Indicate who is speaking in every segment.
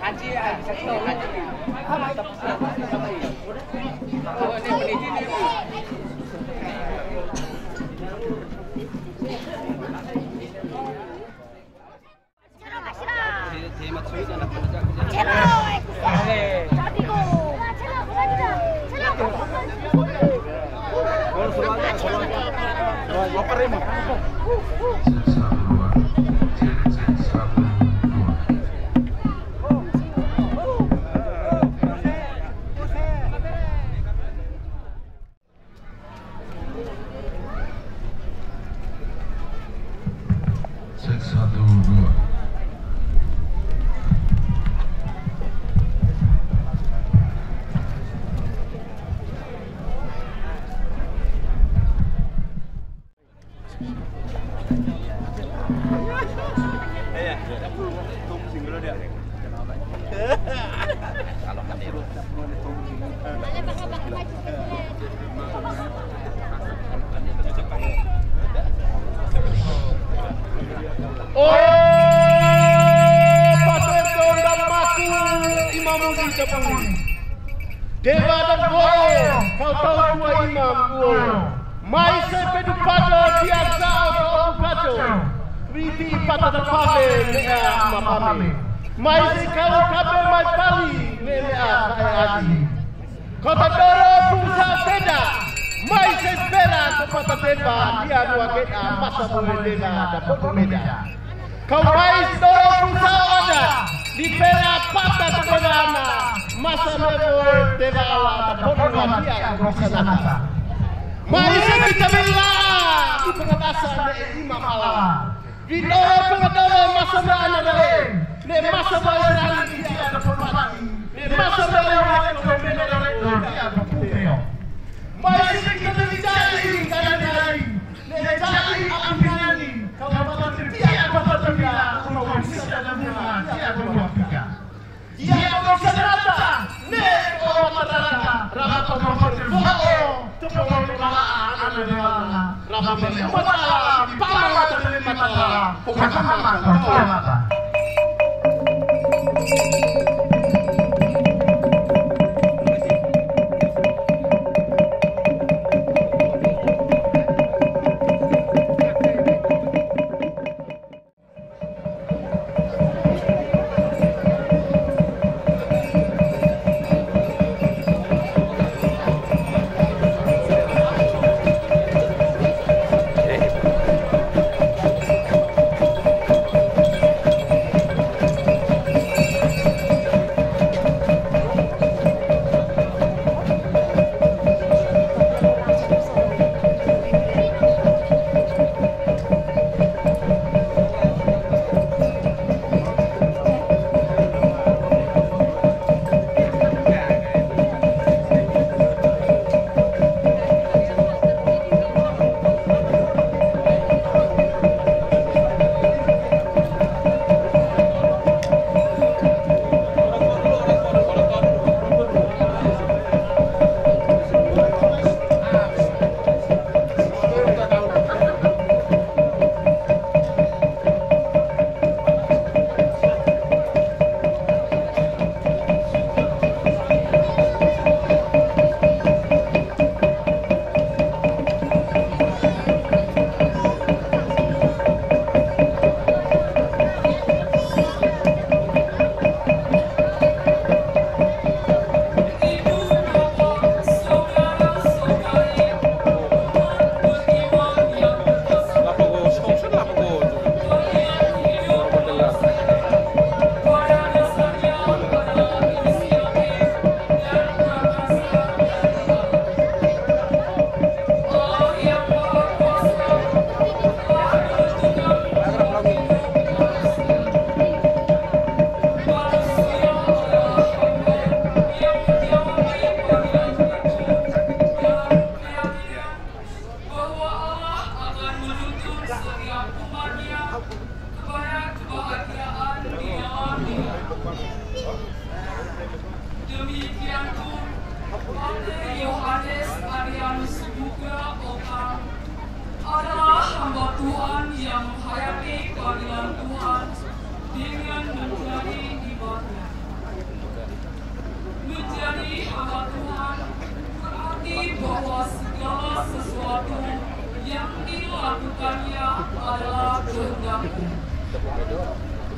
Speaker 1: Haji ya, bisa tahu haji. Oh, ini peneliti nih.
Speaker 2: Dewa dan Boyo, kau tahu dua imam gua. Mai sepedu pada biasa atau kaco. Riti pada terpabe lea mapame. Mai sekau kabe mai pali lea kaya aji. Kota Doro Pusa Seda. Mai sepera kepada Deva dia dua kita masa boleh Deva dapat beda. Kau mai Doro Pusa ada di pera patah sebenarnya. Masa mebo Deva Allah dapat dia bisa nasa. Mai kita bela di pengetasan imam Allah. Di pengetasan masa mana lain. Ne masa mana dia dapat mati. Ne masa mana dia dapat putih. Mai kita dijadi kadang-kadang. Ne jadi apiani. Kau dapat dia dapat dia. Kau bisa dalam rumah dia dapat dia. Dia bisa rata. Ne orang rata. Rata berfirman. Tepung kebalaan adalah rata bermata. Pala bermata. Pemata.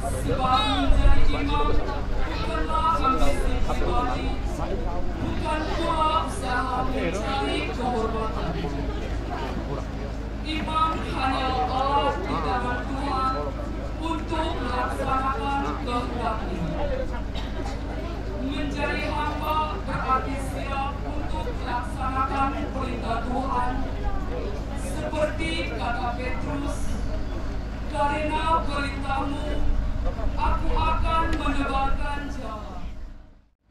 Speaker 3: Sebab menjadi imam bukanlah ambisi pribadi, bukan pula usaha mencari kehormatan. Imam hanyalah alat di tangan Tuhan untuk melaksanakan kehendak-Nya. Menjadi hamba berarti siap untuk melaksanakan perintah Tuhan. Seperti kata Petrus, karena perintah-Mu, aku akan menebarkan jalan.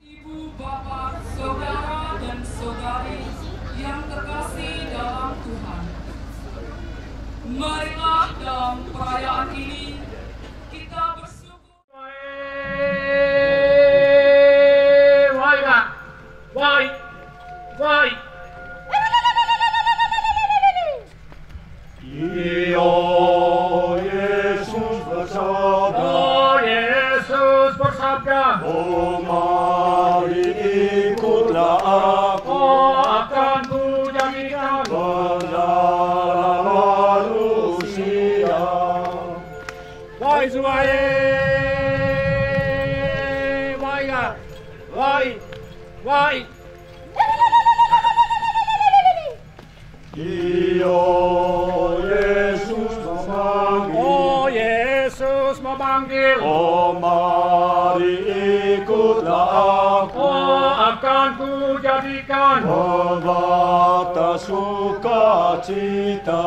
Speaker 3: Ibu, bapak, saudara, dan saudari yang terkasih dalam Tuhan, marilah dalam perayaan ini kita bersyukur.
Speaker 2: Yesus bersabda,
Speaker 4: Oh, mari ikutlah aku,
Speaker 2: akan ku jadikan
Speaker 4: penjara manusia.
Speaker 2: Wai suai, wai.
Speaker 4: Iyo Yesus memanggil,
Speaker 2: Oh, Yesus memanggil.
Speaker 4: oh mari ikutlah aku,
Speaker 2: akan ku jadikan
Speaker 4: pembatas sukacita.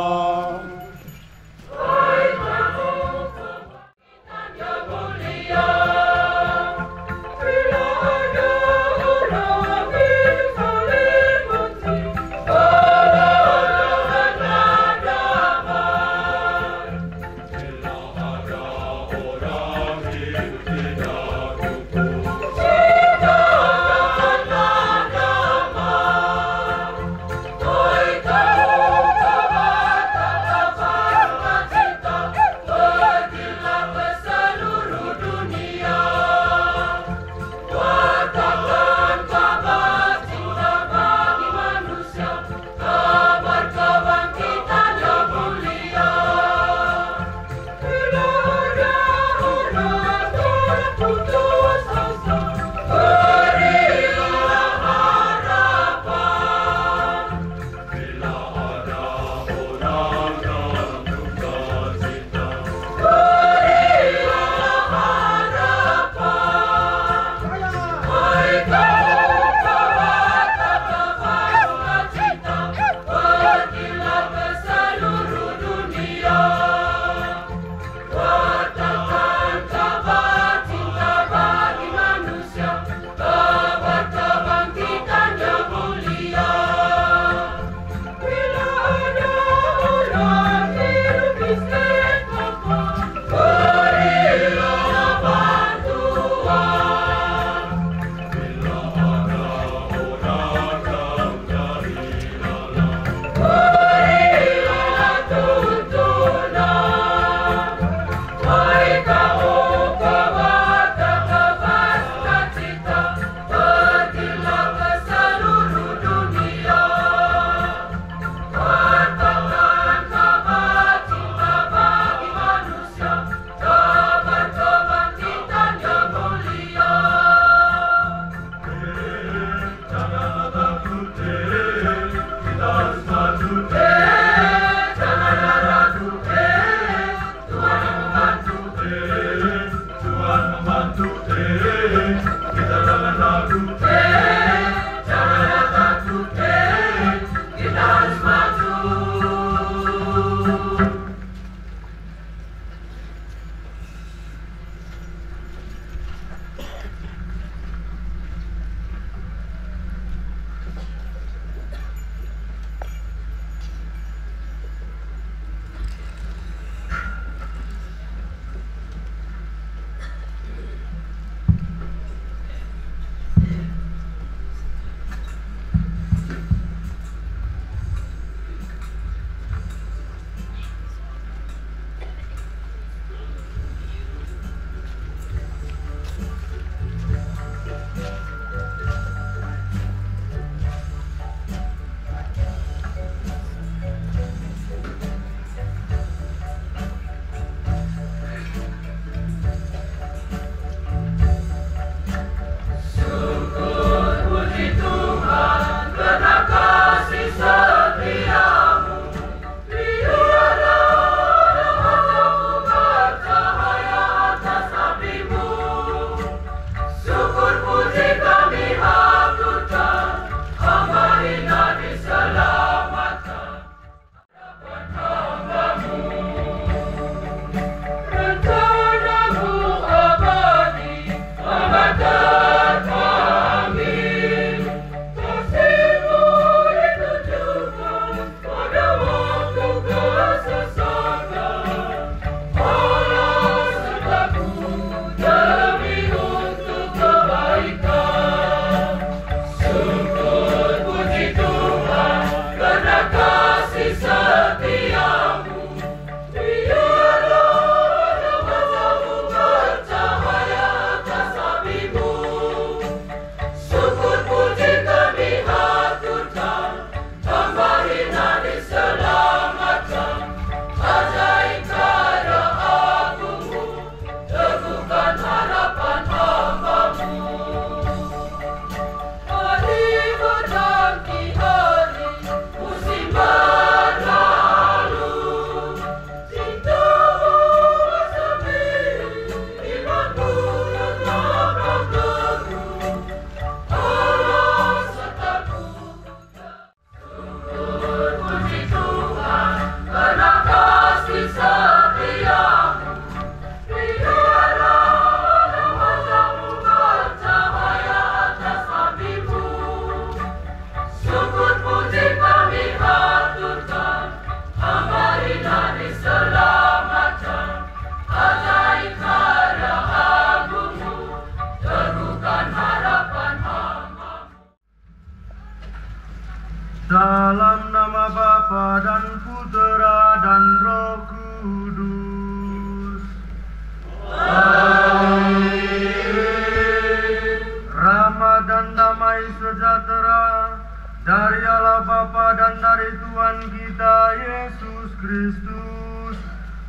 Speaker 5: dari Allah Bapa dan dari Tuhan kita Yesus Kristus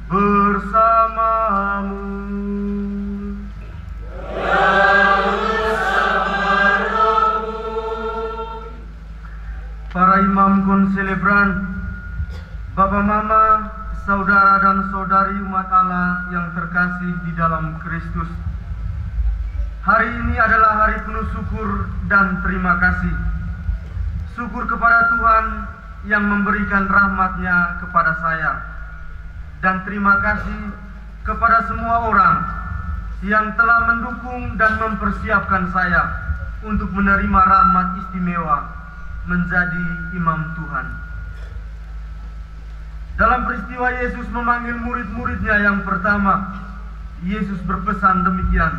Speaker 5: bersamamu. Para imam konselebran, Bapak Mama, saudara dan saudari umat Allah yang terkasih di dalam Kristus. Hari ini adalah hari penuh syukur dan terima kasih. Syukur kepada Tuhan yang memberikan rahmat-Nya kepada saya. Dan terima kasih kepada semua orang yang telah mendukung dan mempersiapkan saya untuk menerima rahmat istimewa menjadi imam Tuhan. Dalam peristiwa Yesus memanggil murid-muridnya yang pertama, Yesus berpesan demikian,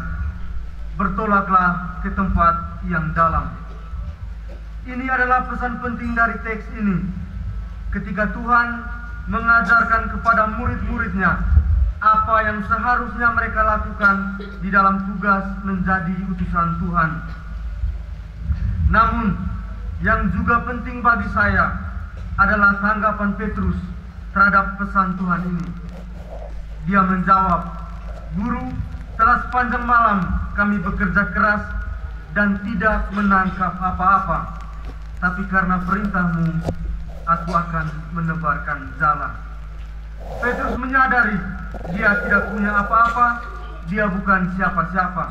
Speaker 5: bertolaklah ke tempat yang dalam. Ini adalah pesan penting dari teks ini. Ketika Tuhan mengajarkan kepada murid-muridnya apa yang seharusnya mereka lakukan di dalam tugas menjadi utusan Tuhan. Namun, yang juga penting bagi saya adalah tanggapan Petrus terhadap pesan Tuhan ini. Dia menjawab, "Guru, telah sepanjang malam kami bekerja keras dan tidak menangkap apa-apa. Tapi karena perintah-Mu, aku akan menebarkan jala." Petrus menyadari dia tidak punya apa-apa, dia bukan siapa-siapa.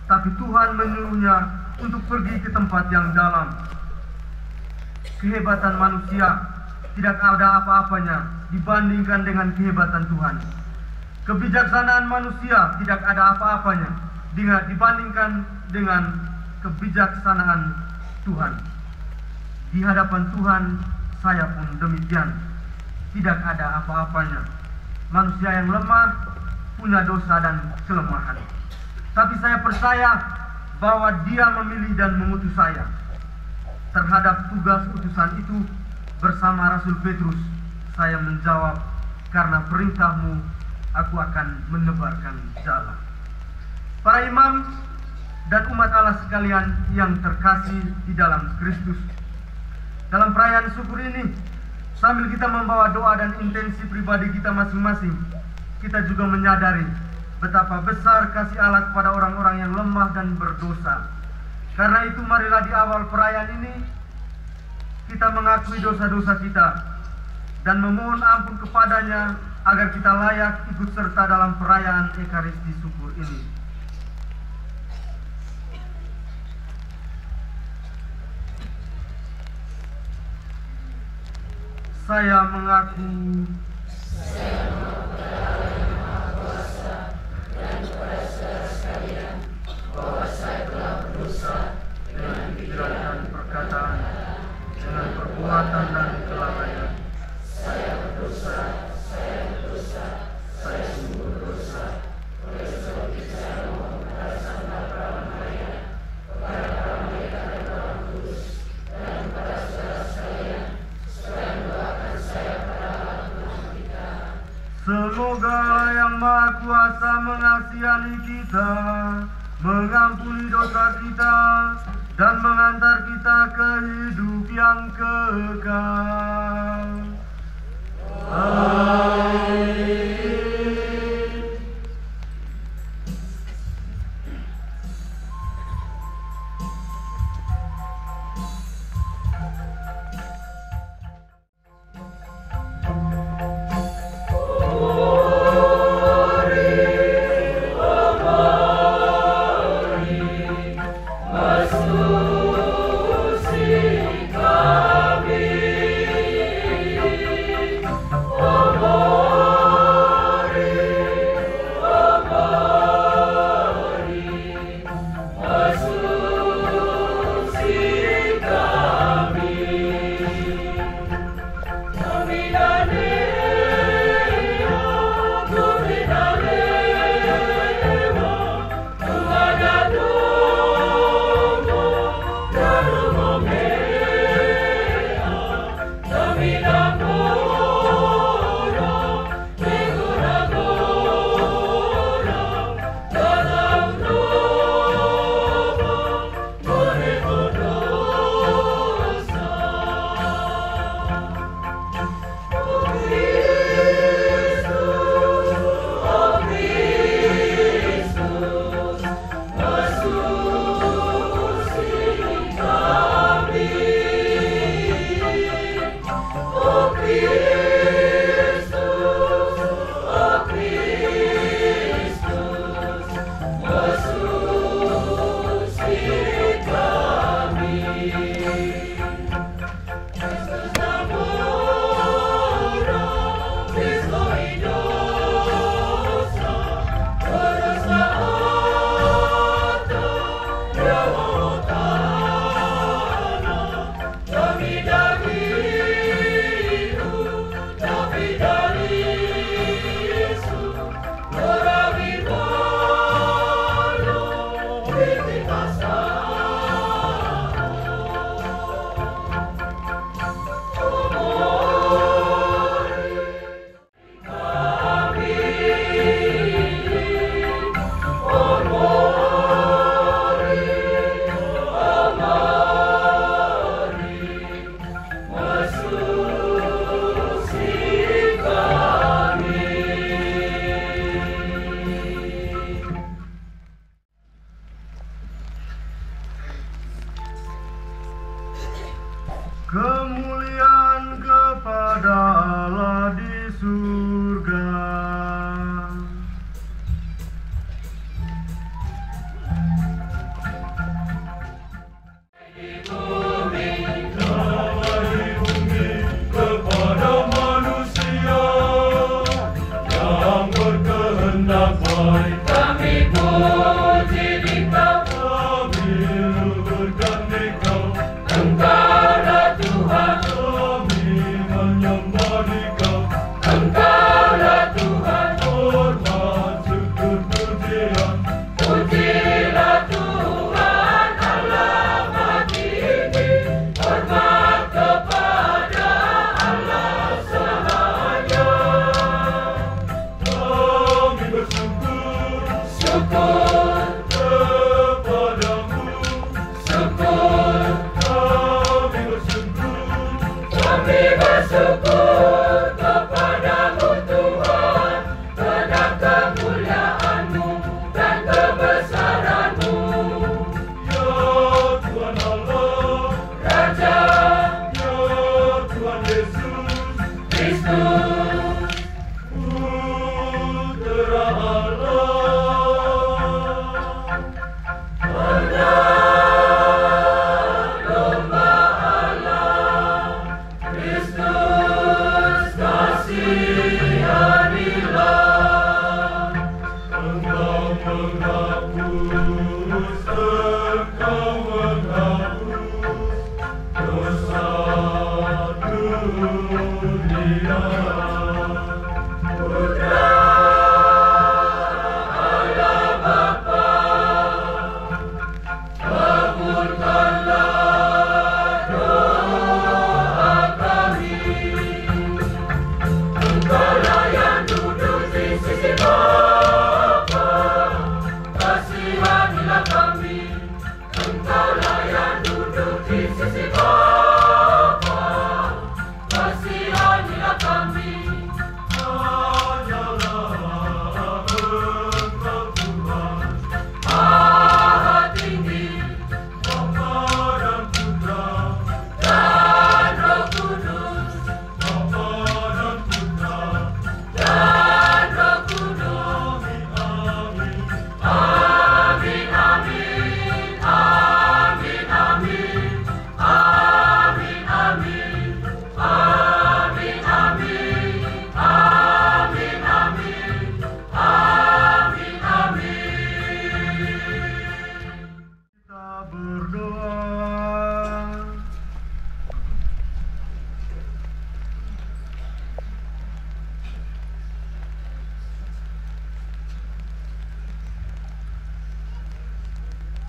Speaker 5: Tapi Tuhan menyuruhnya untuk pergi ke tempat yang dalam. Kehebatan manusia tidak ada apa-apanya dibandingkan dengan kehebatan Tuhan. Kebijaksanaan manusia tidak ada apa-apanya dibandingkan dengan kebijaksanaan Tuhan. Di hadapan Tuhan saya pun demikian, tidak ada apa-apanya. Manusia yang lemah punya dosa dan kelemahan. Tapi saya percaya bahwa Dia memilih dan mengutus saya. Terhadap tugas utusan itu bersama Rasul Petrus, saya menjawab, "Karena perintah-Mu, aku akan menebarkan jala." Para imam dan umat Allah sekalian yang terkasih di dalam Kristus, dalam perayaan syukur ini, sambil kita membawa doa dan intensi pribadi kita masing-masing, kita juga menyadari betapa besar kasih Allah kepada orang-orang yang lemah dan berdosa. Karena itu marilah di awal perayaan ini kita mengakui dosa-dosa kita dan memohon ampun kepada-Nya agar kita layak ikut serta dalam perayaan Ekaristi syukur ini. Saya mengaku bahwa saya telah berdosa dengan pikiran dan perkataan, dengan perbuatan dan kelalaian. Saya berdosa, saya sungguh berdosa. Oleh sebab itu saya mohon kepada Sang Bapa Maria, kepada para malaikat dan Roh Kudus, dan kepada saudara sekalian, supaya mendoakan saya pada Allah Tuhan kita. Semoga Yang Maha Kuasa mengasihani kita, mengampuni dosa kita, dan mengantar kita ke hidup yang kekal. Amin.
Speaker 6: Oh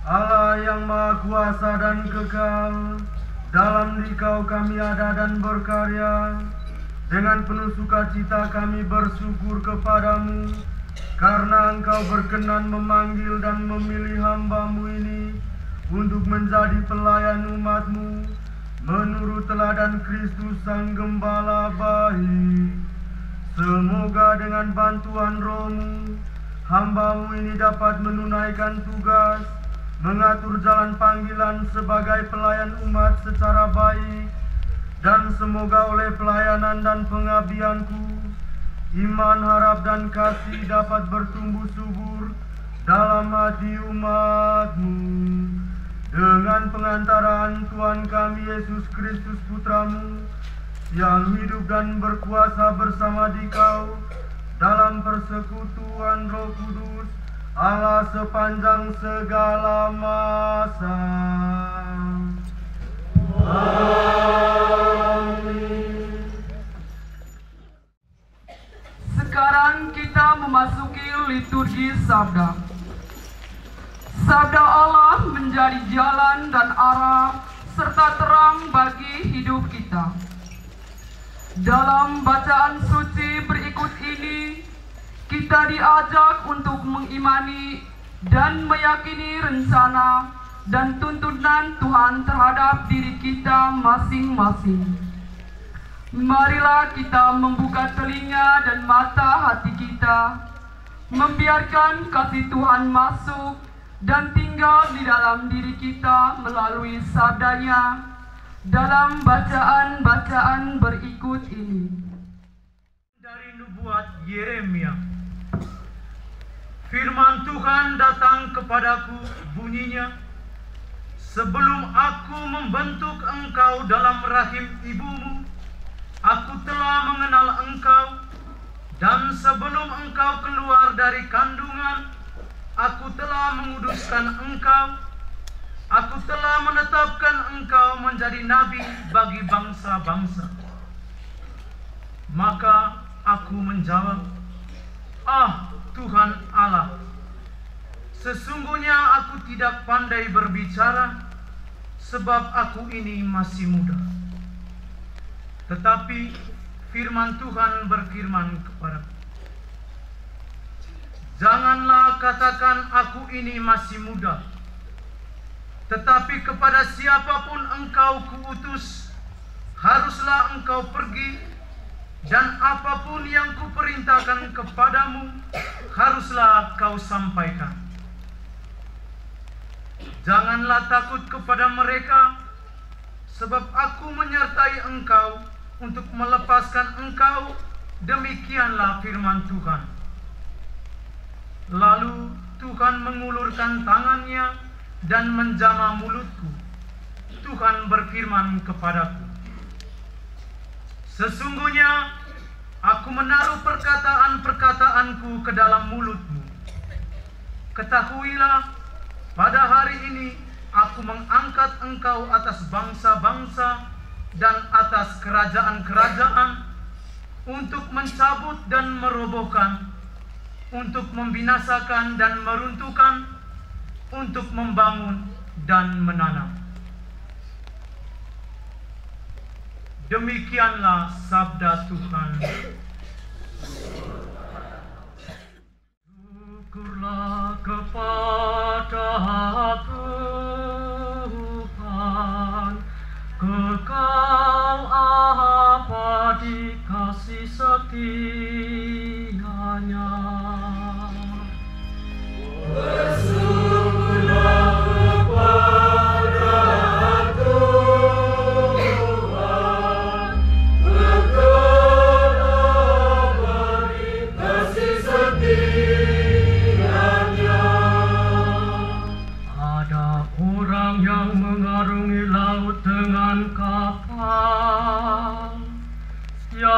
Speaker 5: Allah yang Maha Kuasa dan kekal, dalam Dikau kami ada dan berkarya. Dengan penuh sukacita kami bersyukur kepadamu, karena Engkau berkenan memanggil dan memilih hamba-Mu ini untuk menjadi pelayan umat-Mu, menurut teladan Kristus Sang Gembala baik. Semoga dengan bantuan Roh-Mu, hamba-Mu ini dapat menunaikan tugas, mengatur jalan panggilan sebagai pelayan umat secara baik, dan semoga oleh pelayanan dan pengabdianku, iman, harap, dan kasih dapat bertumbuh subur dalam hati umat-Mu. Dengan pengantaraan Tuhan kami Yesus Kristus Putra-Mu, yang hidup dan berkuasa bersama Dikau dalam persekutuan Roh Kudus, Allah sepanjang segala masa. Amin.
Speaker 6: Sekarang kita memasuki liturgi Sabda. Sabda Allah menjadi jalan dan arah serta terang bagi hidup kita. Dalam bacaan suci berikut ini, kita diajak untuk mengimani dan meyakini rencana dan tuntunan Tuhan terhadap diri kita masing-masing. Marilah kita membuka telinga dan mata hati kita, membiarkan kasih Tuhan masuk dan tinggal di dalam diri kita melalui sabdanya dalam bacaan-bacaan berikut ini.
Speaker 5: Dari nubuat Yeremia. Firman Tuhan datang kepadaku, bunyinya, sebelum aku membentuk engkau dalam rahim ibumu, aku telah mengenal engkau, Dan sebelum engkau keluar dari kandungan, aku telah menguduskan engkau. Aku telah menetapkan engkau menjadi nabi bagi bangsa-bangsa. Maka aku menjawab, "Ah, Tuhan Allah, sesungguhnya aku tidak pandai berbicara, sebab aku ini masih muda." Tetapi firman Tuhan berfirman kepadaku, "Janganlah katakan aku ini masih muda, tetapi kepada siapapun engkau kuutus, haruslah engkau pergi, dan apapun yang kuperintahkan kepadamu, haruslah kau sampaikan. Janganlah takut kepada mereka, sebab aku menyertai engkau untuk melepaskan engkau." Demikianlah firman Tuhan. Lalu Tuhan mengulurkan tangannya dan menjamah mulutku. Tuhan berfirman kepadaku, "Sesungguhnya aku menaruh perkataan-perkataanku ke dalam mulutmu. Ketahuilah, pada hari ini aku mengangkat engkau atas bangsa-bangsa dan atas kerajaan-kerajaan, untuk mencabut dan merobohkan, untuk membinasakan dan meruntuhkan, untuk membangun dan menanam." Demikianlah sabda Tuhan. Syukurlah kepada Tuhan, kekal abadi kasih setianya.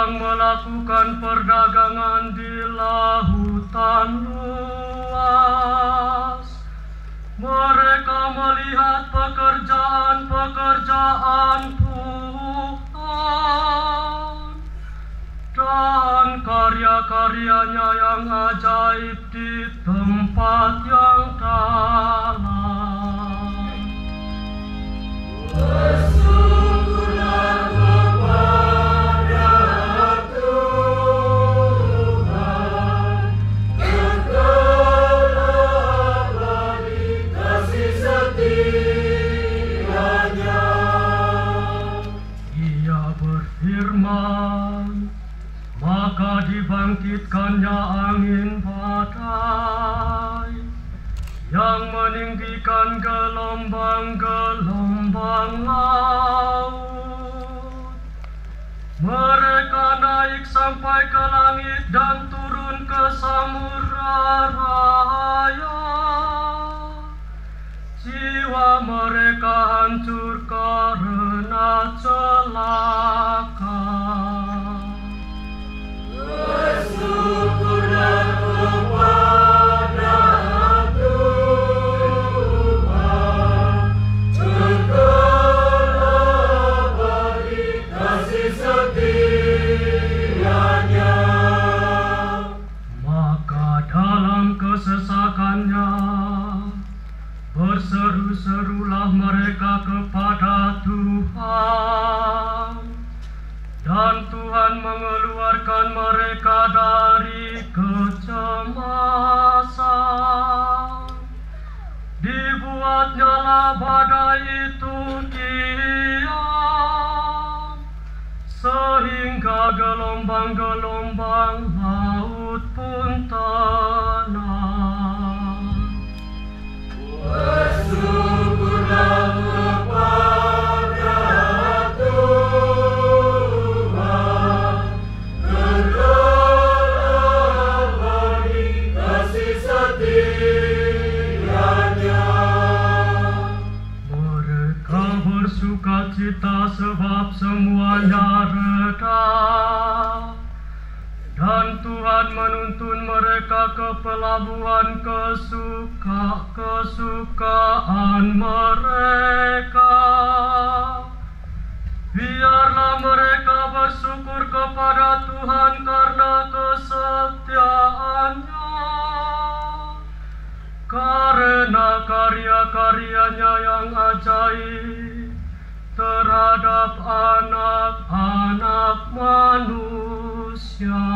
Speaker 5: Melakukan perdagangan di lautan luas. Mereka melihat pekerjaan-pekerjaan Tuhan dan karya-karyanya yang ajaib di tempat yang dalam. Bersyukurlah maka dibangkitkannya angin badai yang meninggikan gelombang-gelombang laut. Mereka naik sampai ke langit dan turun ke samudra raya. Jiwa mereka hancur karena celaka. Bersyukurlah kepada Tuhan, kekal abadi kasih setianya. Maka dalam kesesakannya berseru-serulah mereka kepada Tuhan, dan Tuhan mengeluarkan mereka dari kecemasan. Dibuatnyalah badai itu diam, sehingga gelombang-gelombang laut pun tenang. Bersyukurlah kepada Tuhan, kekal abadi kasih setianya. Mereka bersukacita sebab semuanya reda, dan Tuhan pelabuhan kesukaan mereka. Biarlah mereka bersyukur kepada Tuhan karena kesetiaan-Nya, karena karya-karyanya yang ajaib terhadap anak-anak manusia.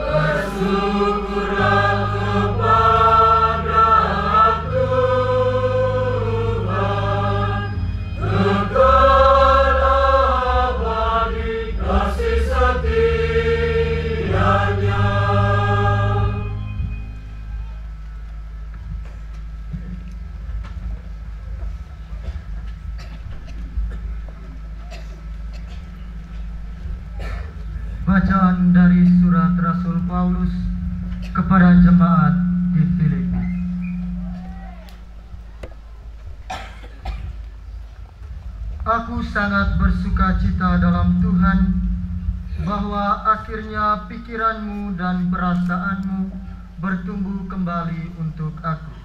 Speaker 5: Bersyukurlah kepada Tuhan, kekal abadi kasih setia-Nya. Bacaan dari surat Rasul Paulus kepada jemaat di Filipi. Aku sangat bersuka cita dalam Tuhan bahwa akhirnya pikiranmu dan perasaanmu bertumbuh kembali untuk aku.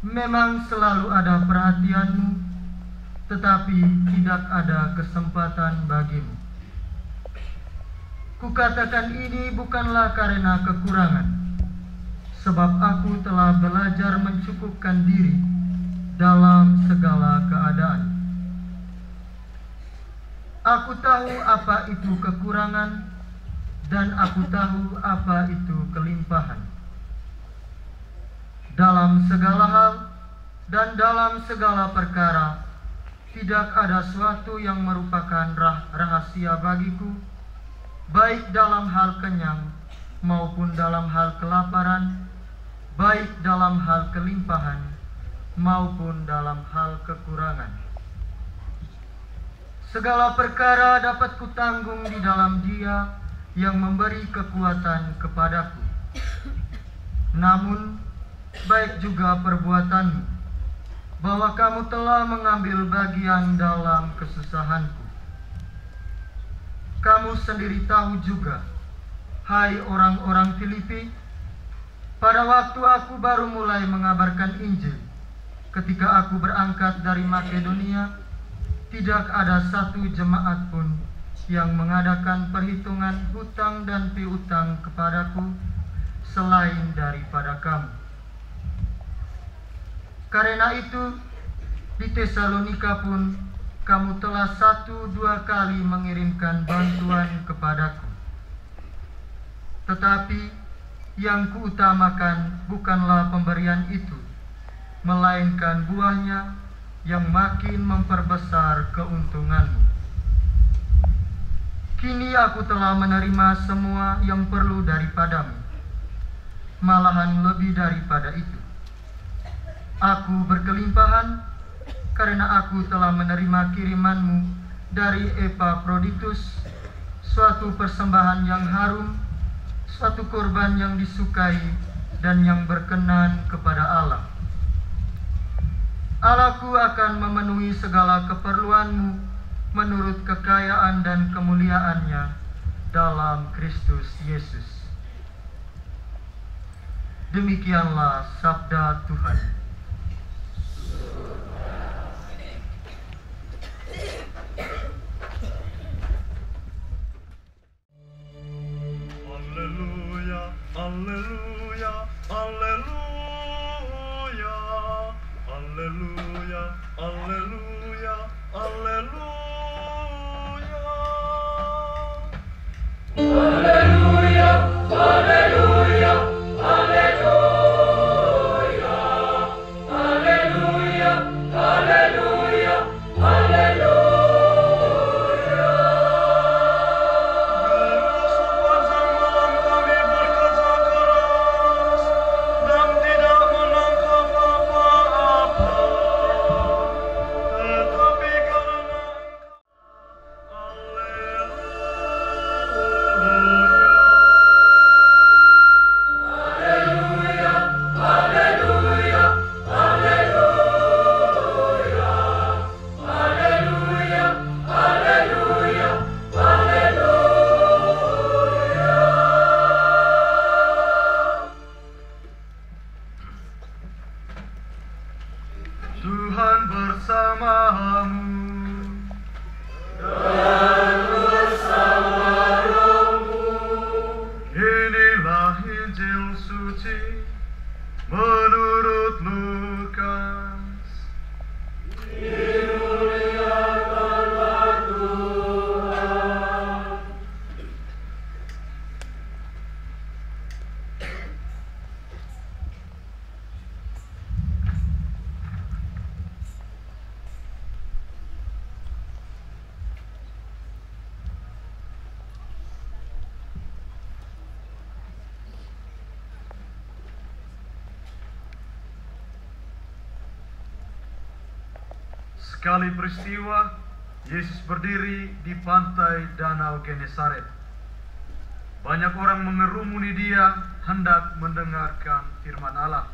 Speaker 5: Memang selalu ada perhatianmu, tetapi tidak ada kesempatan bagimu. Kukatakan ini bukanlah karena kekurangan, sebab aku telah belajar mencukupkan diri dalam segala keadaan. Aku tahu apa itu kekurangan, dan aku tahu apa itu kelimpahan. Dalam segala hal dan dalam segala perkara, tidak ada suatu yang merupakan rahasia bagiku, baik dalam hal kenyang maupun dalam hal kelaparan, baik dalam hal kelimpahan maupun dalam hal kekurangan. Segala perkara dapat kutanggung di dalam Dia yang memberi kekuatan kepadaku. Namun, baik juga perbuatanmu, bahwa kamu telah mengambil bagian dalam kesusahanku. Kamu sendiri tahu juga, hai orang-orang Filipi, pada waktu aku baru mulai mengabarkan Injil, ketika aku berangkat dari Makedonia, tidak ada satu jemaat pun yang mengadakan perhitungan hutang dan piutang kepadaku selain daripada kamu. Karena itu, di Tesalonika pun kamu telah 1-2 kali mengirimkan bantuan kepadaku. Tetapi yang kuutamakan bukanlah pemberian itu, melainkan buahnya yang makin memperbesar keuntunganmu. Kini aku telah menerima semua yang perlu daripadamu, malahan lebih daripada itu. Aku berkelimpahan karena aku telah menerima kirimanmu dari Epaphroditus, suatu persembahan yang harum, suatu korban yang disukai dan yang berkenan kepada Allah. Allahku akan memenuhi segala keperluanmu menurut kekayaan dan kemuliaan-Nya dalam Kristus Yesus. Demikianlah sabda Tuhan. Alleluia, alleluia, alleluia, alleluia, alleluia, alleluia. Alleluia, alleluia, alleluia, alleluia, alleluia, alleluia. Sekali peristiwa, Yesus berdiri di pantai Danau Genesaret. Banyak orang mengerumuni dia hendak mendengarkan firman Allah.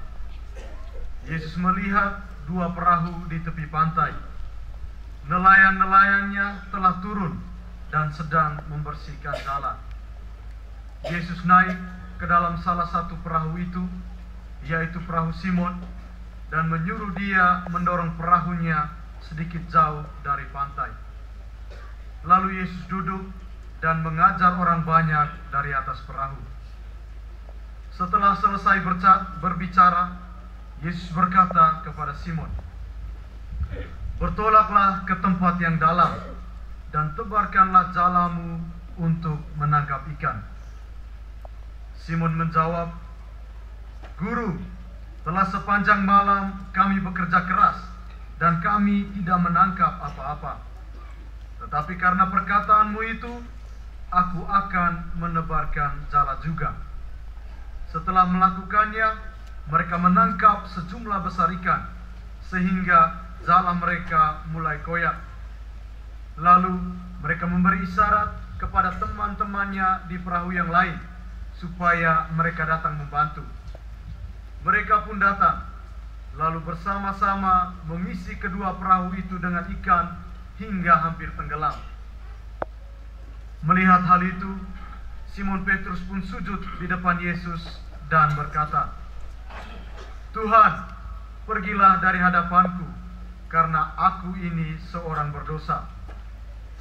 Speaker 5: Yesus melihat dua perahu di tepi pantai. Nelayan-nelayannya telah turun dan sedang membersihkan jalan. Yesus naik ke dalam salah satu perahu itu, yaitu perahu Simon, dan menyuruh dia mendorong perahunya sedikit jauh dari pantai. Lalu Yesus duduk dan mengajar orang banyak dari atas perahu. Setelah selesai berbicara, Yesus berkata kepada Simon, "Bertolaklah ke tempat yang dalam dan tebarkanlah jalamu untuk menangkap ikan." Simon menjawab, "Guru, telah sepanjang malam kami bekerja keras dan kami tidak menangkap apa-apa. Tetapi karena perkataanmu itu, aku akan menebarkan jala juga." Setelah melakukannya, mereka menangkap sejumlah besar ikan, sehingga jala mereka mulai koyak. Lalu mereka memberi isyarat kepada teman-temannya di perahu yang lain, supaya mereka datang membantu. Mereka pun datang, lalu bersama-sama mengisi kedua perahu itu dengan ikan hingga hampir tenggelam. Melihat hal itu, Simon Petrus pun sujud di depan Yesus dan berkata, "Tuhan, pergilah dari hadapanku, karena aku ini seorang berdosa."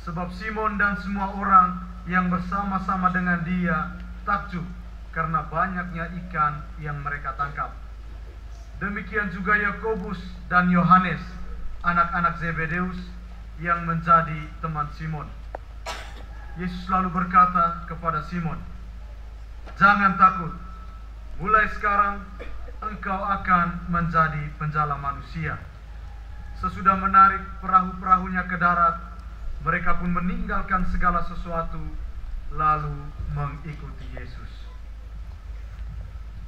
Speaker 5: Sebab Simon dan semua orang yang bersama-sama dengan dia takjub karena banyaknya ikan yang mereka tangkap. Demikian juga Yakobus dan Yohanes, anak-anak Zebedeus, yang menjadi teman Simon. Yesus lalu berkata kepada Simon, "Jangan takut, mulai sekarang engkau akan menjadi penjala manusia." Sesudah menarik perahu-perahunya ke darat, mereka pun meninggalkan segala sesuatu, lalu mengikuti Yesus.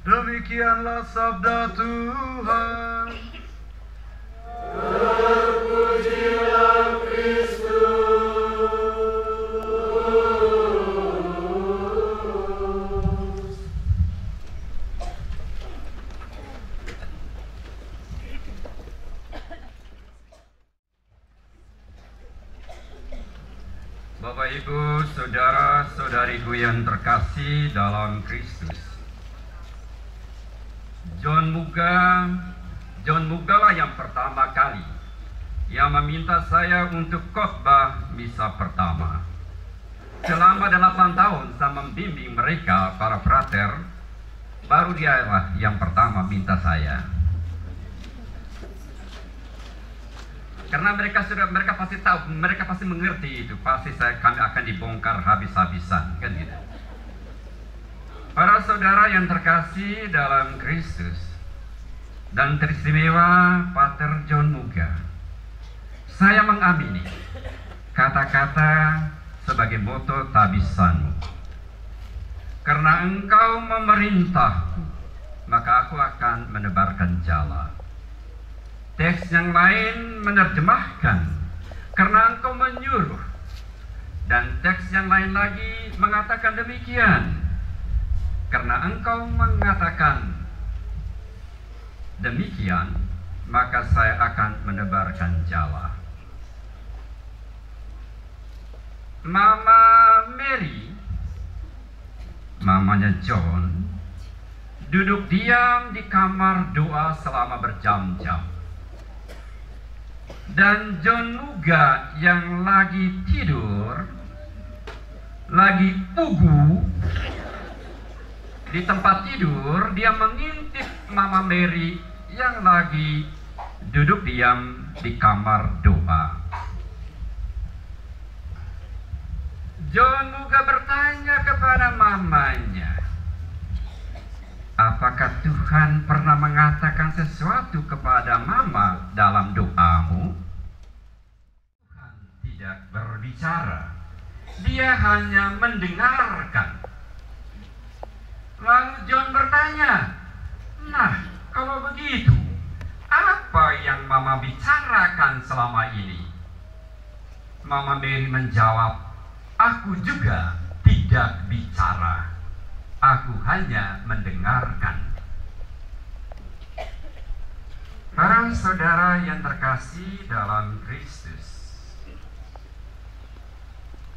Speaker 5: Demikianlah sabda Tuhan.
Speaker 4: Terpujilah Kristus.
Speaker 7: Bapak, Ibu, saudara-saudariku yang terkasih dalam Kristus, John Muga lah yang pertama kali yang meminta saya untuk khotbah misa pertama. Selama 8 tahun saya membimbing mereka, para frater, baru dialah yang pertama minta saya. Karena mereka pasti tahu, mereka pasti mengerti itu, pasti kami akan dibongkar habis-habisan, kan gitu. Para saudara yang terkasih dalam Kristus dan teristimewa Pater John Muga, saya mengamini kata-kata sebagai moto tabisanmu. Karena engkau memerintah, maka aku akan menebarkan jala. Teks yang lain menerjemahkan, karena engkau menyuruh. Dan teks yang lain lagi mengatakan demikian, karena engkau mengatakan demikian, maka saya akan menebarkan jala. Mama Mary, mamanya John, duduk diam di kamar doa selama berjam-jam. Dan John Muga yang lagi tidur, lagi pugu di tempat tidur, dia mengintip Mama Mary yang lagi duduk diam di kamar doa. John Muga bertanya kepada mamanya, "Apakah Tuhan pernah mengatakan sesuatu kepada Mama dalam doamu?" Tuhan tidak berbicara, dia hanya mendengarkan. Lalu John bertanya, "Nah, kalau begitu, apa yang Mama bicarakan selama ini? Mama Mary menjawab, aku juga tidak bicara. Aku hanya mendengarkan. Para saudara yang terkasih dalam Kristus,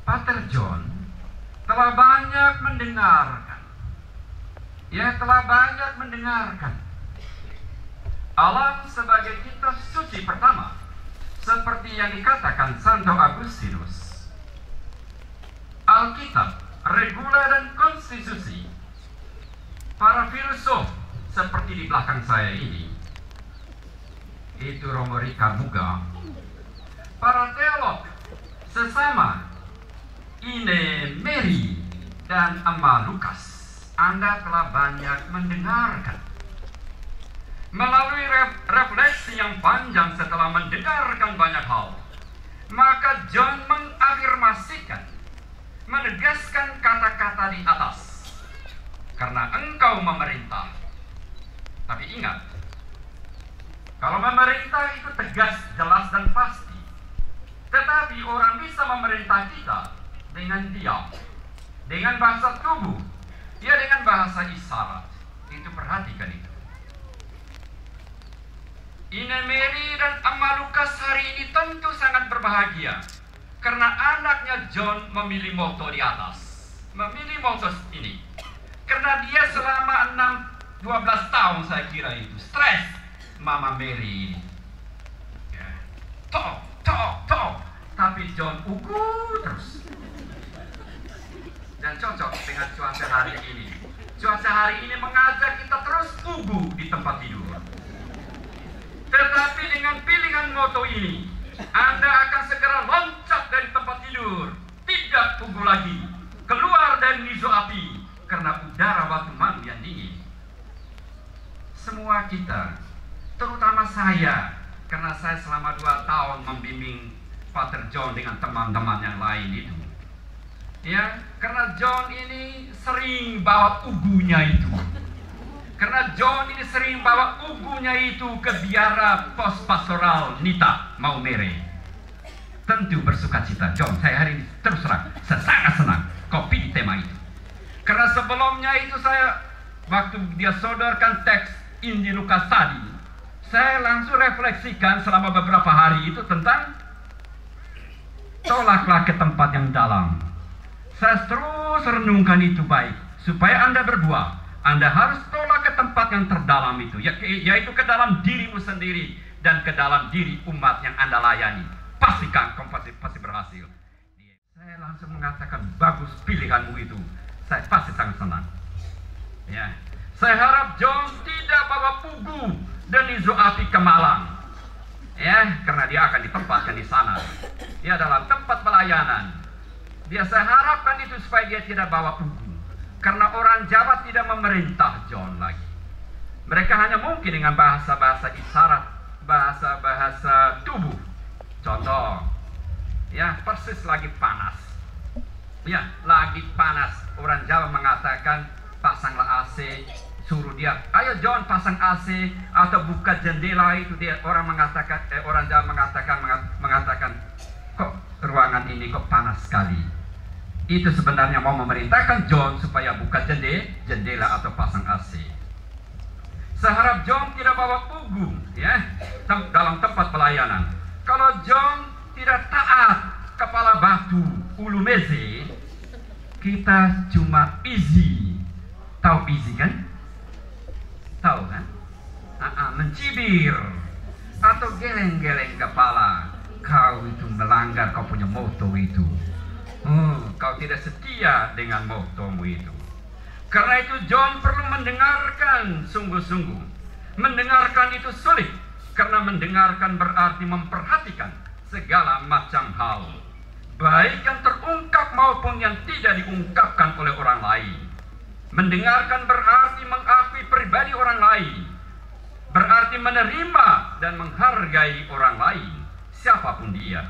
Speaker 7: Pater John telah banyak mendengarkan. Ia telah banyak mendengarkan alam sebagai kitab suci pertama, seperti yang dikatakan Santo Agustinus. Alkitab, regula dan konstitusi. Para filsuf seperti di belakang saya ini, itu Romerica Buga. Para teolog sesama Ine Mary dan Emma Lukas. Anda telah banyak mendengarkan. Melalui refleksi yang panjang setelah mendengarkan banyak hal, maka John mengafirmasikan, menegaskan kata-kata di atas. Karena engkau memerintah. Tapi ingat, kalau memerintah itu tegas, jelas, dan pasti. Tetapi orang bisa memerintah kita dengan diam, dengan bahasa tubuh, ya dengan bahasa isyarat. Itu perhatikan itu. Ine Mary dan Emma Lukas hari ini tentu sangat berbahagia karena anaknya John memilih moto di atas. Memilih moto ini. Karena dia selama 12 tahun saya kira itu stres Mama Mary ini. Ya. Tok. Tapi John ugu terus. Dan cocok dengan cuaca hari ini. Cuaca hari ini mengajak kita terus ugu di tempat tidur. Tetapi dengan pilihan moto ini, Anda akan segera loncat dari tempat tidur. Tidak ugu lagi. Keluar dari nizo api. Karena udara waktu malam yang dingin. Semua kita, terutama saya, karena saya selama 2 tahun membimbing Pater John dengan teman-teman yang lain itu. Ya, karena John ini sering bawa ugunya itu. Karena John ini sering bawa ugunya itu ke biara pos pastoral Nita Maumere. Tentu bersuka cita, John. Saya hari ini terus terang, saya sangat senang kau pilih tema itu. Karena sebelumnya itu saya, waktu dia sodorkan teks Injil Lukas tadi, saya langsung refleksikan selama beberapa hari itu tentang tolaklah ke tempat yang dalam. Saya terus renungkan itu baik, supaya Anda berbuah. Anda harus tolak ke tempat yang terdalam itu, yaitu ke dalam dirimu sendiri dan ke dalam diri umat yang Anda layani. Pastikan kamu pasti berhasil. Saya langsung mengatakan, bagus pilihanmu itu. Saya pasti sangat senang. Ya. Saya harap John tidak bawa pugu dan nizo api ke Malang. Ya, karena dia akan ditempatkan di sana. Dia dalam tempat pelayanan. Saya harapkan itu supaya dia tidak bawa pugu. Karena orang Jawa tidak memerintah John lagi. Mereka hanya mungkin dengan bahasa-bahasa isyarat, bahasa-bahasa tubuh. Contoh, ya persis lagi panas. Ya, lagi panas. Orang Jawa mengatakan pasanglah AC, suruh dia, ayo John pasang AC atau buka jendela itu. Dia orang mengatakan, orang Jawa mengatakan, kok ruangan ini kok panas sekali. Itu sebenarnya mau memerintahkan John supaya buka jendela atau pasang AC. Saya harap John tidak bawa pugu, ya, dalam tempat pelayanan. Kalau John tidak taat kepala batu ulu meze, kita cuma easy. Tahu easy kan? Tahu kan? Mencibir atau geleng-geleng kepala. Kau itu melanggar kau punya moto itu. Kau tidak setia dengan motomu itu. Karena itu John perlu mendengarkan sungguh-sungguh. Mendengarkan itu sulit. Karena mendengarkan berarti memperhatikan segala macam hal, baik yang terungkap maupun yang tidak diungkapkan oleh orang lain. Mendengarkan berarti mengakui pribadi orang lain, berarti menerima dan menghargai orang lain, siapapun dia.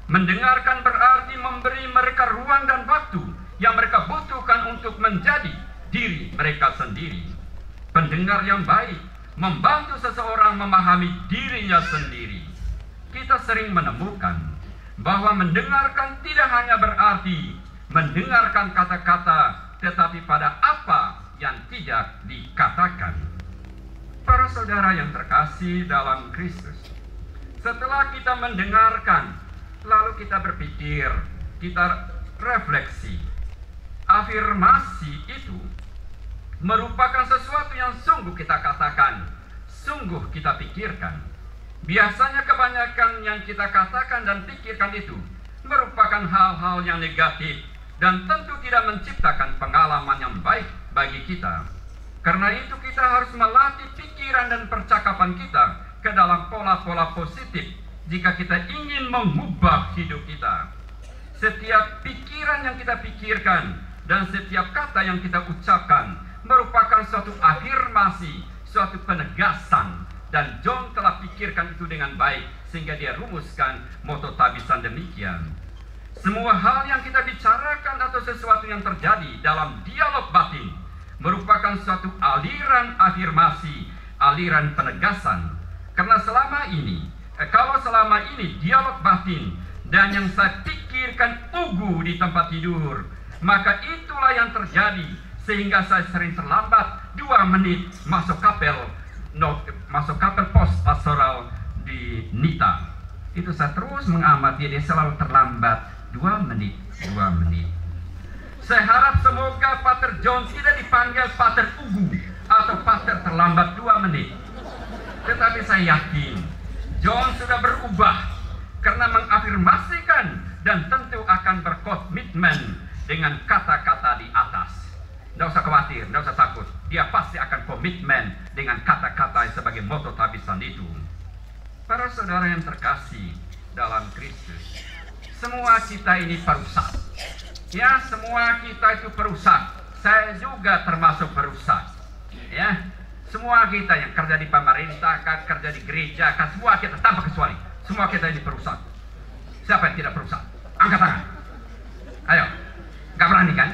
Speaker 7: Mendengarkan berarti memberi mereka ruang dan waktu yang mereka butuhkan untuk menjadi diri mereka sendiri. Pendengar yang baik membantu seseorang memahami dirinya sendiri. Kita sering menemukan bahwa mendengarkan tidak hanya berarti mendengarkan kata-kata, tetapi pada apa yang tidak dikatakan. Para saudara yang terkasih dalam Kristus, setelah kita mendengarkan, lalu kita berpikir, kita refleksi. Afirmasi itu merupakan sesuatu yang sungguh kita katakan, sungguh kita pikirkan. Biasanya kebanyakan yang kita katakan dan pikirkan itu merupakan hal-hal yang negatif dan tentu tidak menciptakan pengalaman yang baik bagi kita. Karena itu kita harus melatih pikiran dan percakapan kita ke dalam pola-pola positif jika kita ingin mengubah hidup kita. Setiap pikiran yang kita pikirkan dan setiap kata yang kita ucapkan merupakan suatu afirmasi, suatu penegasan. Dan John telah pikirkan itu dengan baik sehingga dia rumuskan moto tabisan demikian. Semua hal yang kita bicarakan atau sesuatu yang terjadi dalam dialog batin merupakan suatu aliran afirmasi, aliran penegasan. Karena kalau selama ini dialog batin dan yang saya pikirkan ugu di tempat tidur, maka itulah yang terjadi sehingga saya sering terlambat 2 menit masuk kapel pos pastoral di Nita. Itu saya terus mengamati dia selalu terlambat 2 menit. Saya harap semoga Pater John tidak dipanggil Pater Ugu atau Pater terlambat 2 menit. Tetapi saya yakin John sudah berubah karena mengafirmasikan dan tentu akan berkomitmen dengan kata-kata di atas. Tidak usah khawatir, tidak usah takut. Dia pasti akan komitmen dengan kata-kata sebagai moto tabisan itu. Para saudara yang terkasih dalam Kristus, semua kita ini perusak. Ya, semua kita itu perusak. Saya juga termasuk perusak. Ya, semua kita yang kerja di pemerintah, kerja di gereja, semua kita tanpa kecuali. Semua kita ini perusak. Siapa yang tidak perusak? Angkat tangan. Ayo, gak berani kan?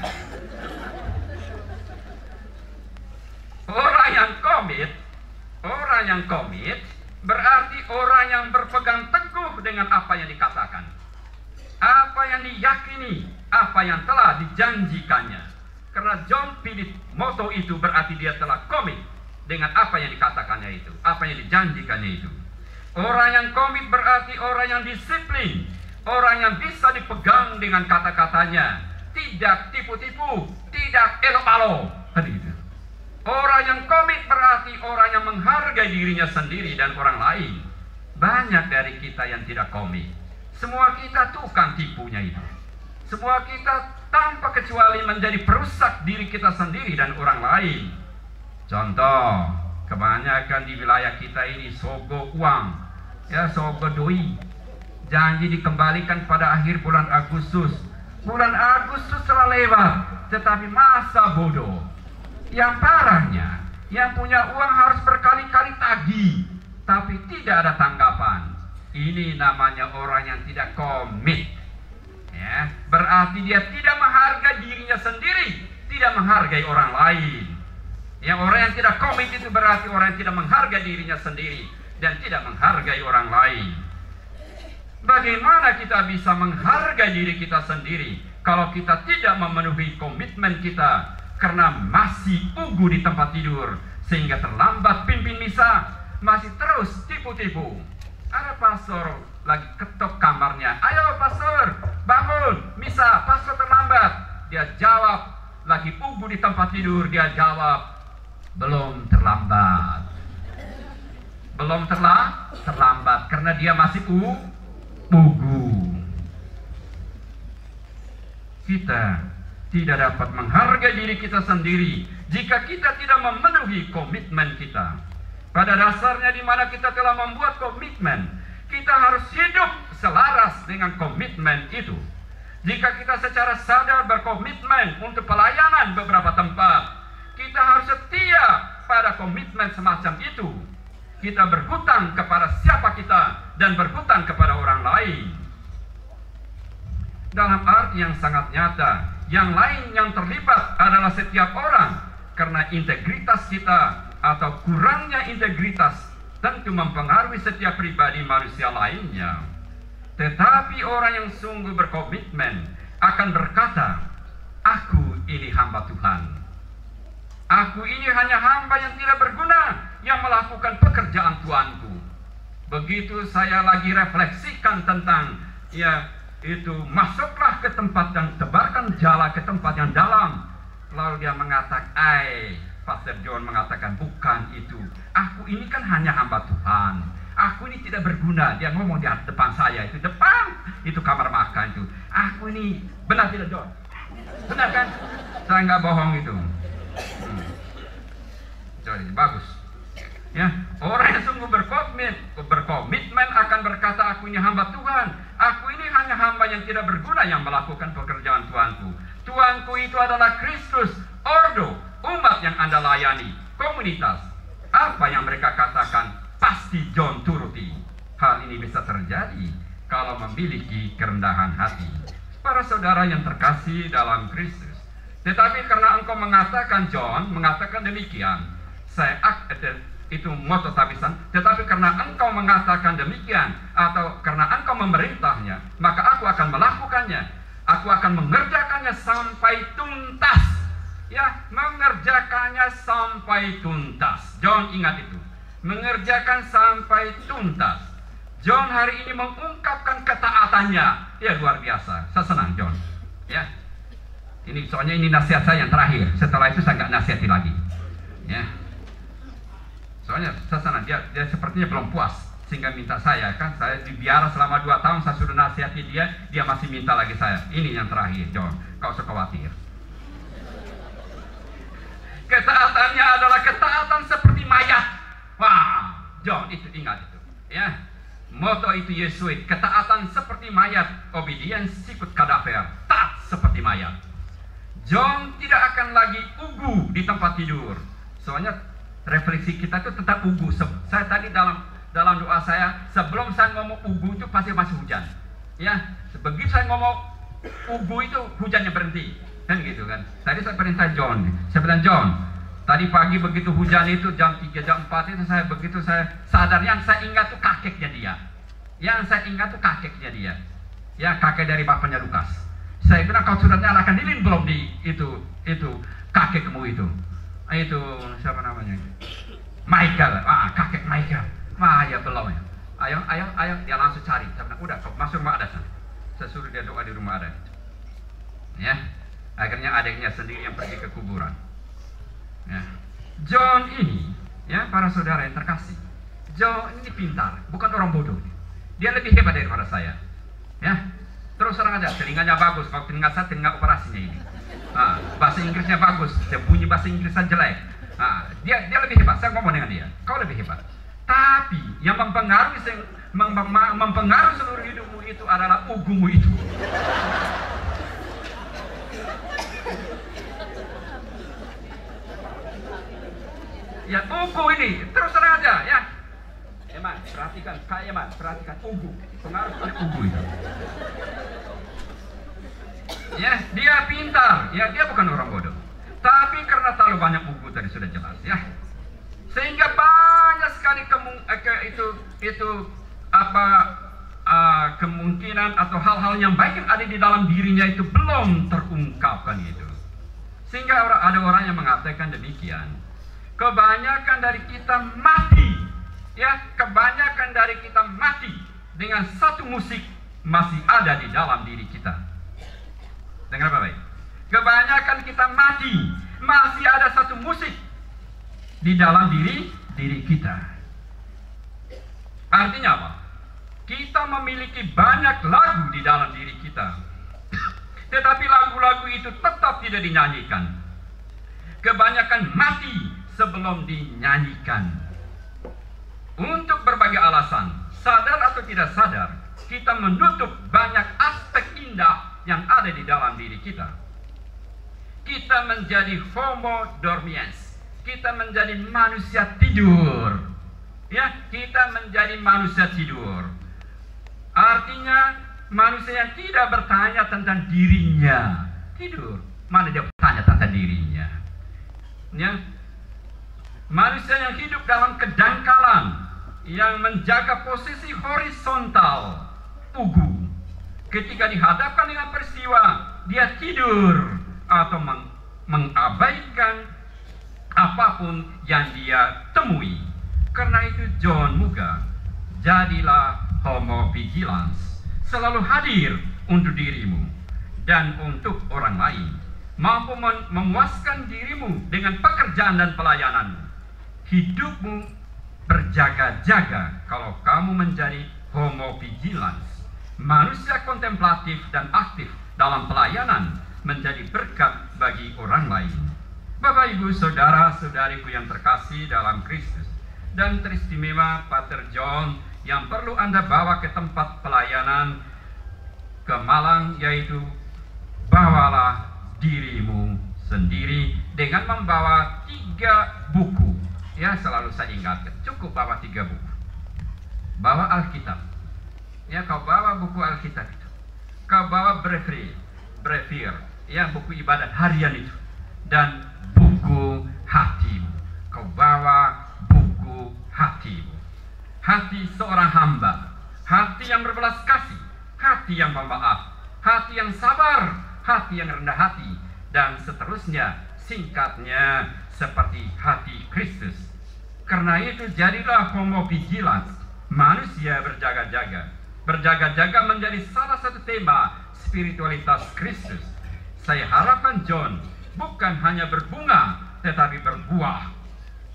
Speaker 7: Orang yang komit berarti orang yang berpegang teguh dengan apa yang dikatakan, apa yang diyakini, apa yang telah dijanjikannya. Karena John pilih moto itu berarti dia telah komit dengan apa yang dikatakannya itu, apa yang dijanjikannya itu. Orang yang komit berarti orang yang disiplin, orang yang bisa dipegang dengan kata-katanya, tidak tipu-tipu, tidak elok-alok. Gitu. Orang yang komit berarti orang yang menghargai dirinya sendiri dan orang lain. Banyak dari kita yang tidak komit. Semua kita tukang tipunya itu. Semua kita tanpa kecuali menjadi perusak diri kita sendiri dan orang lain. Contoh, kebanyakan di wilayah kita ini sogo uang, ya sogo doi. Janji dikembalikan pada akhir bulan Agustus. Bulan Agustus telah lewat, tetapi masa bodoh. Yang parahnya, yang punya uang harus berkali-kali tagih, tapi tidak ada tanggapan. Ini namanya orang yang tidak komit. Ya, berarti dia tidak menghargai dirinya sendiri, tidak menghargai orang lain. Yang orang yang tidak komit itu berarti orang yang tidak menghargai dirinya sendiri dan tidak menghargai orang lain. Bagaimana kita bisa menghargai diri kita sendiri kalau kita tidak memenuhi komitmen kita? Karena masih ugu di tempat tidur sehingga terlambat pimpin misa, masih terus tipu-tipu. Ada pastor lagi ketok kamarnya, ayo pastor bangun misa, pastor terlambat. Dia jawab, lagi ugu di tempat tidur, dia jawab, belum terlambat. Belum terlambat karena dia masih ugu. Kita tidak dapat menghargai diri kita sendiri jika kita tidak memenuhi komitmen kita. Pada dasarnya di mana kita telah membuat komitmen, kita harus hidup selaras dengan komitmen itu. Jika kita secara sadar berkomitmen untuk pelayanan beberapa tempat, kita harus setia pada komitmen semacam itu. Kita berhutang kepada siapa kita dan berhutang kepada orang lain. Dalam arti yang sangat nyata, yang lain yang terlibat adalah setiap orang, karena integritas kita atau kurangnya integritas tentu mempengaruhi setiap pribadi manusia lainnya. Tetapi orang yang sungguh berkomitmen akan berkata, aku ini hamba Tuhan. Aku ini hanya hamba yang tidak berguna, yang melakukan pekerjaan Tuanku. Begitu saya lagi refleksikan tentang, ya itu, masuklah ke tempat dan tebarkan jala ke tempat yang dalam. Lalu dia mengatakan, Pastor John mengatakan, bukan itu. Aku ini kan hanya hamba Tuhan. Aku ini tidak berguna. Dia ngomong di depan saya, itu depan, itu kamar makan itu. Aku ini, benar tidak John? Benar kan? Saya nggak bohong itu. Jadi bagus. Ya, orang yang sungguh berkomitmen akan berkata, aku ini hamba Tuhan. Aku ini hanya hamba yang tidak berguna yang melakukan pekerjaan Tuanku. Tuanku itu adalah Kristus, ordo, umat yang Anda layani, komunitas. Apa yang mereka katakan, pasti John turuti. Hal ini bisa terjadi kalau memiliki kerendahan hati. Para saudara yang terkasih dalam Kristus. Tetapi karena engkau mengatakan, John mengatakan demikian, itu moto tabisan. Tetapi karena engkau mengatakan demikian, atau karena engkau memerintahnya, maka aku akan melakukannya. Aku akan mengerjakannya sampai tuntas. Ya, mengerjakannya sampai tuntas. John ingat itu. Mengerjakan sampai tuntas. John hari ini mengungkapkan ketaatannya. Ya, luar biasa. Saya senang John. Ya. Ini soalnya ini nasihat saya yang terakhir. Setelah itu saya nggak nasihati lagi. Ya. Soalnya saya senang, dia sepertinya belum puas sehingga minta saya, kan saya dibiara selama 2 tahun, saya sudah nasihati dia masih minta lagi saya. Ini yang terakhir, John, kau usah khawatir. Ketaatannya adalah ketaatan seperti mayat. Wah, John, itu ingat itu, ya. Moto itu Yesuit, ketaatan seperti mayat, obedience sikut kadaver, taat seperti mayat. John tidak akan lagi ugu di tempat tidur. Soalnya refleksi kita itu tetap ugu. Saya tadi dalam doa saya, sebelum saya ngomong ugu itu pasti masih hujan. Ya, begitu saya ngomong ugu itu hujannya berhenti. Kan gitu kan. Tadi saya perintah John. Saya bilang, John, tadi pagi begitu hujan itu jam 3, jam 4 itu begitu saya sadar, yang saya ingat tuh kakeknya dia. Yang saya ingat tuh kakeknya dia. Ya, kakek dari bapaknya Lukas. Saya bilang, kau sudah nyalakan lilin belum di itu kakekmu itu. Itu siapa namanya? Michael. Kakek Michael. Ya belum ya. Ayo, dia langsung cari. Saya bilang, udah, kau masuk rumah ada sana. Saya suruh dia doa di rumah ada. Ya, akhirnya adiknya sendiri yang pergi ke kuburan. Ya. John ini, ya para saudara yang terkasih, John ini pintar, bukan orang bodoh. Dia lebih hebat daripada saya. Ya, terus terang aja, telinganya bagus. Kalau telinga saya, telinga operasinya ini. Bahasa Inggrisnya bagus, dia bunyi bahasa Inggrisnya jelek. Dia lebih hebat. Saya ngomong dengan dia, kau lebih hebat. Tapi yang mempengaruhi seluruh hidupmu itu adalah ugumu itu. Ya, ugu ini terus terang aja ya. Eman, perhatikan, Kak Eman, perhatikan ugu, pengaruh oleh ugu itu. Ya, dia pintar, ya dia bukan orang bodoh. Tapi karena terlalu banyak ugu tadi sudah jelas ya. Sehingga banyak sekali kemungkinan atau hal-hal yang baik yang ada di dalam dirinya itu belum terungkapkan itu. Sehingga ada orang yang mengatakan demikian. Kebanyakan dari kita mati, ya, kebanyakan dari kita mati dengan satu musik masih ada di dalam diri kita. Dengar baik. Kebanyakan kita mati, masih ada satu musik di dalam diri kita. Artinya apa? Kita memiliki banyak lagu di dalam diri kita, tetapi lagu-lagu itu tetap tidak dinyanyikan. Kebanyakan mati sebelum dinyanyikan. Untuk berbagai alasan, sadar atau tidak sadar, kita menutup banyak aspek indah yang ada di dalam diri kita. Kita menjadi homo dormiens. Kita menjadi manusia tidur. Ya, kita menjadi manusia tidur. Artinya manusia yang tidak bertanya tentang dirinya. Tidur. Mana dia bertanya tentang dirinya? Ya. manusia yang hidup dalam kedangkalan, yang menjaga posisi horizontal tugu. Ketika dihadapkan dengan peristiwa, dia tidur atau mengabaikan apapun yang dia temui. Karena itu John Muga, jadilah homo vigilans, selalu hadir untuk dirimu dan untuk orang lain, mampu memuaskan dirimu dengan pekerjaan dan pelayananmu. Hidupmu berjaga-jaga kalau kamu menjadi homo vigilans, manusia kontemplatif dan aktif dalam pelayanan, menjadi berkat bagi orang lain. Bapak, Ibu, saudara-saudariku yang terkasih dalam Kristus, dan teristimewa Pater John yang perlu Anda bawa ke tempat pelayanan ke Malang, yaitu bawalah dirimu sendiri dengan membawa 3 buku. Ya, selalu saya ingatkan, cukup bawa 3 buku. Bawa Alkitab. Ya, kau bawa buku Alkitab itu. Kau bawa brevier, ya, buku ibadat harian itu. Dan buku hatimu. Kau bawa buku hatimu. Hati seorang hamba. Hati yang berbelas kasih. Hati yang pemaaf. Hati yang sabar. Hati yang rendah hati. Dan seterusnya, singkatnya seperti hati Kristus. Karena itu jadilah homo vigilans, manusia berjaga-jaga. Berjaga-jaga menjadi salah satu tema spiritualitas Kristus. Saya harapkan John bukan hanya berbunga, tetapi berbuah.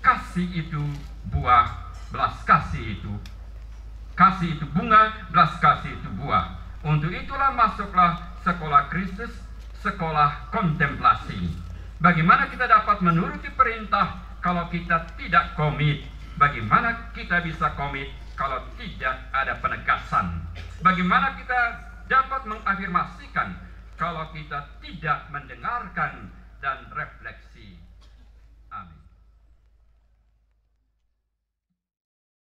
Speaker 7: Kasih itu buah, belas kasih itu. Kasih itu bunga, belas kasih itu buah. Untuk itulah masuklah sekolah Kristus, sekolah kontemplasi. Bagaimana kita dapat menuruti perintah kalau kita tidak komit? Bagaimana kita bisa komit kalau tidak ada penegasan? Bagaimana kita dapat mengafirmasikan kalau kita tidak mendengarkan dan refleksi?